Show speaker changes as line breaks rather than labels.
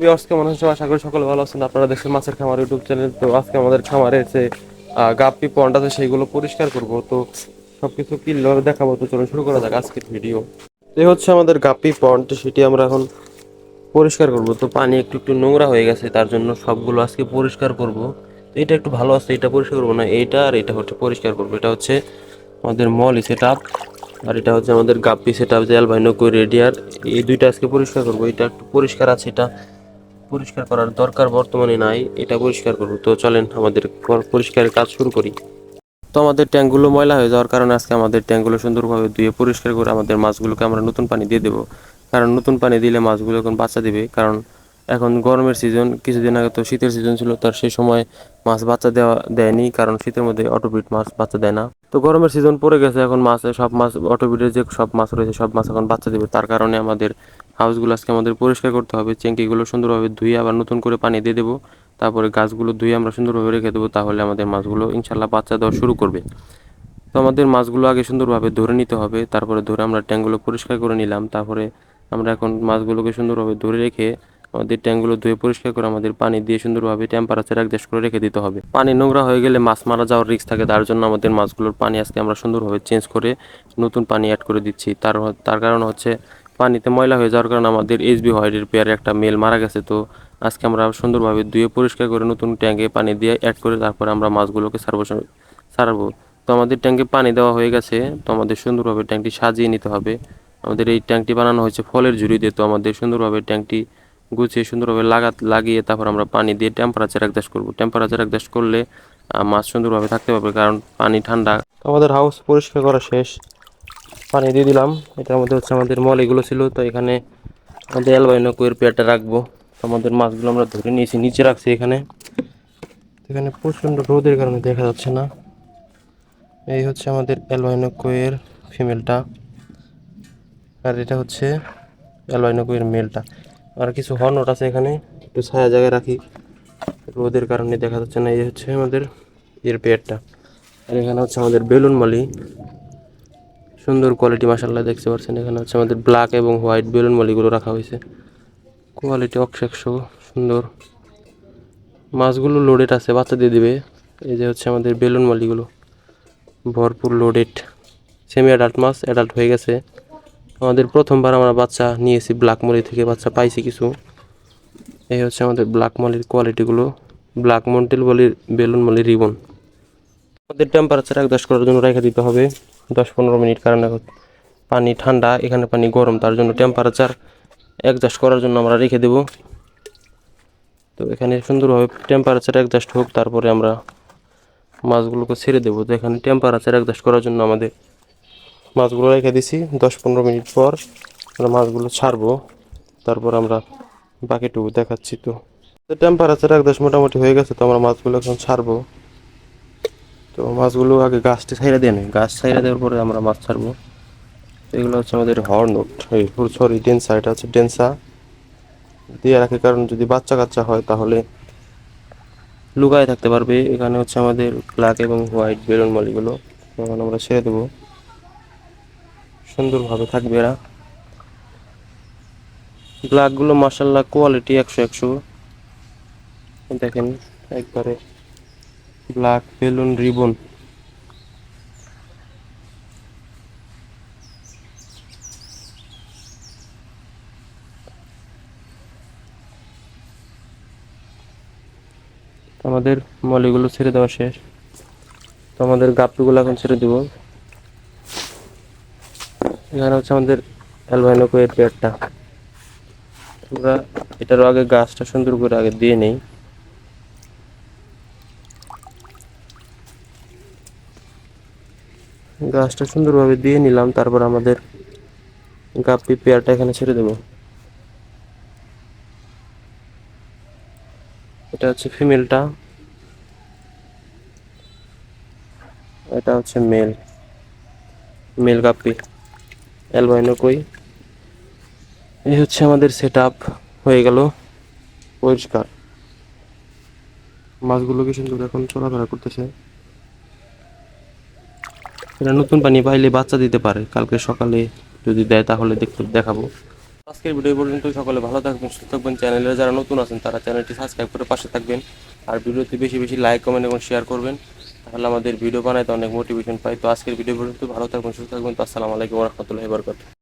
Viewers কেমন আছেন? আশা করি সকলে ভালো আছেন। আপনারা দেখছেন মাছের খামার ইউটিউব চ্যানেল। তো আজকে আমাদের খামারে যে গাপ্পি পন্ড আছে সেইগুলো পরিষ্কার করব। তো সবকিছু ক্লিয়ার দেখাবো। তো চলুন শুরু করা যাক আজকের ভিডিও। এই হচ্ছে আমাদের গাপ্পি পন্ড, সেটি আমরা এখন পরিষ্কার করব। তো পানি একটু একটু নোংরা হয়ে গেছে, তার জন্য সবগুলো আজকে পরিষ্কার করব। তো এটা একটু ভালো আছে, এটা পরিষ্কার করবো না, এইটা আর এটা হচ্ছে পরিষ্কার করবো। এটা হচ্ছে আমাদের মলি সেট আপ, আর এটা হচ্ছে আমাদের গাপ্পি সেট আপ যে অ্যালবাইনো কই রেডিয়ার। এই দুইটা আজকে পরিষ্কার করবো। এটা একটু পরিষ্কার আছে, এটা পরিষ্কার করার দরকার বর্তমানে নাই, এটা পরিষ্কার করবো। তো চলেন আমাদের পরিষ্কারের কাজ শুরু করি। তো আমাদের ট্যাঙ্কগুলো ময়লা হয়ে যাওয়ার কারণে আজকে আমাদের ট্যাঙ্কগুলো সুন্দরভাবে ধুয়ে পরিষ্কার করে আমাদের মাছগুলোকে আমরা নতুন পানি দিয়ে দেবো। কারণ নতুন পানি দিলে মাছগুলো এখন বাচ্চা দেবে। কারণ এখন গরমের সিজন, কিছুদিন আগে তো শীতের সিজন ছিল, তার সেই সময় মাছ বাচ্চা দেয়নি, কারণ শীতের মধ্যে অটোবিট মাছ বাচ্চা দেয় না। তো গরমের সিজন পড়ে গেছে, এখন সব মাছ অটোবিটের যে সব মাছ রয়েছে সব মাছ এখন বাচ্চা দেবে। তার কারণে আমাদের হাউসগুলো আজকে আমাদের পরিষ্কার করতে হবে। চেঙ্কিগুলো সুন্দরভাবে ধুয়ে আবার নতুন করে পানি দিয়ে দেবো। তারপরে গাছগুলো ধুয়ে আমরা সুন্দরভাবে রেখে দেবো, তাহলে আমাদের মাছগুলো ইনশাল্লাহ বাচ্চা দেওয়া শুরু করবে। তো আমাদের মাছগুলো আগে সুন্দরভাবে ধরে নিতে হবে, তারপরে ধরে আমরা ট্যাঙ্কগুলো পরিষ্কার করে নিলাম। তারপরে আমরা এখন মাছগুলোকে সুন্দরভাবে ধরে রেখে আমাদের ট্যাঙ্কগুলো ধুয়ে পরিষ্কার করে আমাদের পানি দিয়ে সুন্দরভাবে টেম্পারেচার অ্যাডজাস্ট করে রেখে দিতে হবে। পানি নোংরা হয়ে গেলে মাছ মারা যাওয়ার রিস্ক থাকে, তার জন্য আমাদের মাছগুলোর পানি আজকে আমরা সুন্দরভাবে চেঞ্জ করে নতুন পানি অ্যাড করে দিচ্ছি। তার কারণ হচ্ছে পানিতে ময়লা হয়ে যাওয়ার কারণে আমাদের এইচবি হোয়াইটের পেয়ারে একটা মেল মারা গেছে। তো আজকে আমরা সুন্দরভাবে ধুয়ে পরিষ্কার করে নতুন ট্যাঙ্কে পানি দিয়ে অ্যাড করে তারপরে আমরা মাছগুলোকে ছাড়বো। তো আমাদের ট্যাঙ্কে পানি দেওয়া হয়ে গেছে। তো আমাদের সুন্দরভাবে ট্যাঙ্কটি সাজিয়ে নিতে হবে। আমাদের এই ট্যাঙ্কটি বানানো হয়েছে ফলের ঝুড়ি দিয়ে। তো আমাদের সুন্দরভাবে ট্যাঙ্কটি গুছিয়ে সুন্দরভাবে লাগিয়ে তারপর আমরা পানি দিয়ে টেম্পারেচার অ্যাডজাস্ট করব। টেম্পারেচার অ্যাডজাস্ট করলে মাছ সুন্দরভাবে থাকতে পারবে, কারণ পানি ঠান্ডা। তো আমাদের হাউস পরিষ্কার করা শেষ, পানি দিয়ে দিলাম। এটার মধ্যে হচ্ছে আমাদের মলিগুলো ছিল। তো এখানে আমাদের অ্যালবাইনো কইয়ের পেয়ারটা রাখবো। তো আমাদের মাছগুলো আমরা ধরে নিয়েছি, নিচে রাখছি। এখানে এখানে প্রচণ্ড রোদের কারণে দেখা যাচ্ছে না। এই হচ্ছে আমাদের অ্যালবাইনো কইয়ের ফিমেলটা, আর এটা হচ্ছে অ্যালবাইনো কইয়ের মেলটা। আর কিছু হর্নট আছে এখানে, একটু ছায়া জায়গায় রাখি, রোদের কারণে দেখা যাচ্ছে না। এই হচ্ছে আমাদের এর পেয়ারটা। আর এখানে হচ্ছে আমাদের বেলুন মলি, সুন্দর কোয়ালিটি মাশাআল্লাহ দেখতে পাচ্ছেন। এখানে হচ্ছে আমাদের ব্ল্যাক এবং হোয়াইট বেলুন মলিগুলো রাখা হয়েছে, কোয়ালিটি অক্ষেক্ষ সুন্দর। মাছগুলো লোডেড আছে, বাচ্চা দিয়ে দিবে। এই যে হচ্ছে আমাদের বেলুন মলিগুলো ভরপুর লোডেড, সেমি অ্যাডাল্ট মাছ, অ্যাডাল্ট হয়ে গেছে। আমাদের প্রথমবার আমরা বাচ্চা নিয়েছি ব্ল্যাক মলি থেকে, বাচ্চা পাইছি কিছু। এই হচ্ছে আমাদের ব্ল্যাক মলির কোয়ালিটিগুলো, ব্ল্যাক মন্টেল বলির বেলুন মলি রিবন। আমাদের টেম্পারেচার অ্যাডজাস্ট করার জন্য রেখে দিতে হবে 10-15 মিনিট, কারণ পানি ঠান্ডা, এখানে পানি গরম, তার জন্য টেম্পারেচার অ্যাডজাস্ট করার জন্য আমরা রেখে দেব। তো এখানে সুন্দরভাবে টেম্পারেচার অ্যাডজাস্ট হোক, তারপরে আমরা মাছগুলোকে ছেড়ে দেবো। তো এখানে টেম্পারেচার অ্যাডজাস্ট করার জন্য আমাদের মাছগুলো রেখে দিছি। 10-15 মিনিট পর আমরা মাছগুলো ছাড়বো, তারপর আমরা বাকিটুকু দেখাচ্ছি। তো টেম্পারেচার অ্যাডজাস্ট মোটামুটি হয়ে গেছে। তো আমরা মাছগুলো এখন ছাড়বো। তো মাছগুলো আগে গাছটি ছাইড়া দিয়ে নেই, গাছ ছাইড়া দেওয়ার পরে আমরা মাছ ছাড়বো। এগুলো হচ্ছে আমাদের হর্নট, এই সরি ডেন্সা, এটা হচ্ছে ডেন্সা দিয়ে রাখে, কারণ যদি বাচ্চা কাচ্চা হয় তাহলে লুকায় থাকতে পারবে। এখানে হচ্ছে আমাদের ব্ল্যাক এবং হোয়াইট বেলুন মলিগুলো, এখন আমরা ছেড়ে দেবো, সুন্দরভাবে থাকবে এরা। ব্ল্যাকগুলো মাশাআল্লাহ কোয়ালিটি 100-100 দেখেন, একবারে ব্ল্যাক বেলুন রিবন। আমাদের মলিগুলো ছেড়ে দেওয়া শেষ। তো আমাদের গাপ্পিগুলো এখন ছেড়ে দেবো। এখানে হচ্ছে আমাদের অ্যালবাইনো কইয়ের পেয়ারটা। আমরা এটারও আগে গাছটা সুন্দর করে আগে দিয়ে নেই। গাছটা সুন্দরভাবে দিয়ে নিলাম, তারপর আমাদের গাপ্পি পেয়ারটা এখানে ছেড়ে দেবো। এটা হচ্ছে ফিমেলটা, এটা হচ্ছে মেল, মেল গাপ্পি অ্যালবাইনো কই। এই হচ্ছে আমাদের সেট আপ হয়ে গেল পরিষ্কার। মাছগুলো কি সুন্দর এখন চলাফেরা করতেছে। এটা নতুন পানি পাইলে বাচ্চা দিতে পারে, কালকে সকালে যদি দেয় তাহলে দেখাবো। আজকের ভিডিও পর্যন্ত, সকলে ভালো থাকবেন, সুস্থ থাকবেন। চ্যানেলে যারা নতুন আছেন তারা চ্যানেলটি সাবস্ক্রাইব করে পাশে থাকবেন। আর ভিডিওতে বেশি বেশি লাইক, কমেন্ট এবং শেয়ার করবেন, তাহলে আমাদের ভিডিও বানাইতে অনেক মোটিভেশন পাই। তো আজকের ভিডিও পর্যন্ত, ভালো থাকবেন, সুস্থ থাকবেন। তো আসসালামু আলাইকুম ওয়া রাহমাতুল্লাহি ওয়া বারাকাতুহু।